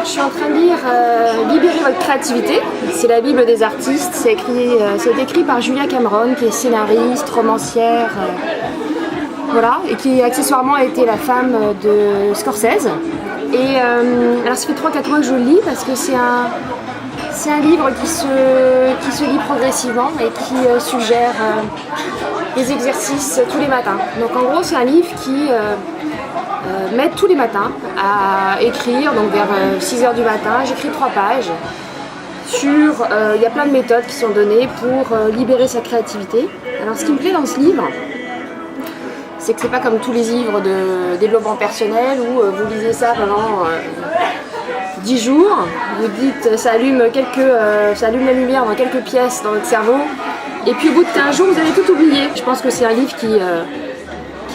Alors je suis en train de lire Libérer votre créativité. C'est la Bible des artistes. C'est écrit par Julia Cameron, qui est scénariste, romancière, voilà, et qui accessoirement a été la femme de Scorsese. Et alors ça fait 3-4 mois que je le lis parce que c'est un livre qui se lit progressivement et qui suggère des exercices tous les matins. Donc en gros c'est un livre qui m'aide tous les matins à écrire, donc vers 6h du matin, j'écris 3 pages sur, il y a plein de méthodes qui sont données pour libérer sa créativité. Alors ce qui me plaît dans ce livre, c'est que c'est pas comme tous les livres de développement personnel où vous lisez ça pendant 10 jours, vous dites ça allume la lumière dans quelques pièces dans votre cerveau, et puis au bout de 15 jours vous allez tout oublier. Je pense que c'est un livre qui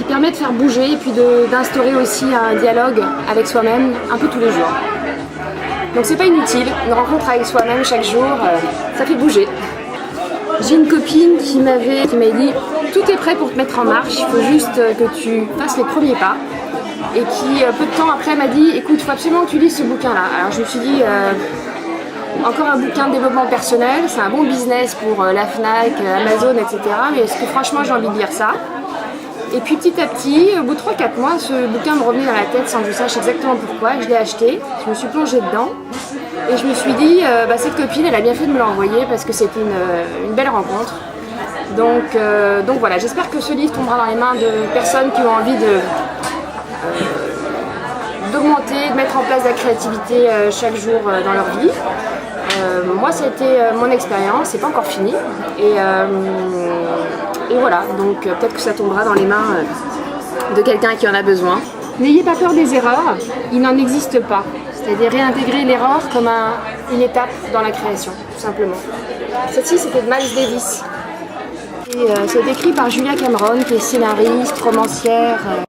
permet de faire bouger et puis d'instaurer aussi un dialogue avec soi-même un peu tous les jours. Donc c'est pas inutile, une rencontre avec soi-même chaque jour, ça fait bouger. J'ai une copine qui m'a dit tout est prêt pour te mettre en marche, il faut juste que tu fasses les premiers pas. Et qui, peu de temps après, m'a dit écoute, il faut absolument que tu lises ce bouquin-là. Alors je me suis dit encore un bouquin de développement personnel, c'est un bon business pour la Fnac, Amazon, etc. Mais est-ce que franchement j'ai envie de lire ça? Et puis petit à petit, au bout de 3-4 mois, ce bouquin me revenait dans la tête sans que je sache exactement pourquoi. Je l'ai acheté, je me suis plongée dedans. Et je me suis dit, cette copine, elle a bien fait de me l'envoyer parce que c'était une belle rencontre. Donc voilà, j'espère que ce livre tombera dans les mains de personnes qui ont envie d'augmenter, de mettre en place de la créativité chaque jour dans leur vie. Moi, ça a été mon expérience, c'est pas encore fini. Et voilà, donc peut-être que ça tombera dans les mains de quelqu'un qui en a besoin. N'ayez pas peur des erreurs, il n'en existe pas. C'est-à-dire réintégrer l'erreur comme une étape dans la création, tout simplement. Celle-ci, c'était de Miles Davis. Et c'est écrit par Julia Cameron, qui est scénariste, romancière.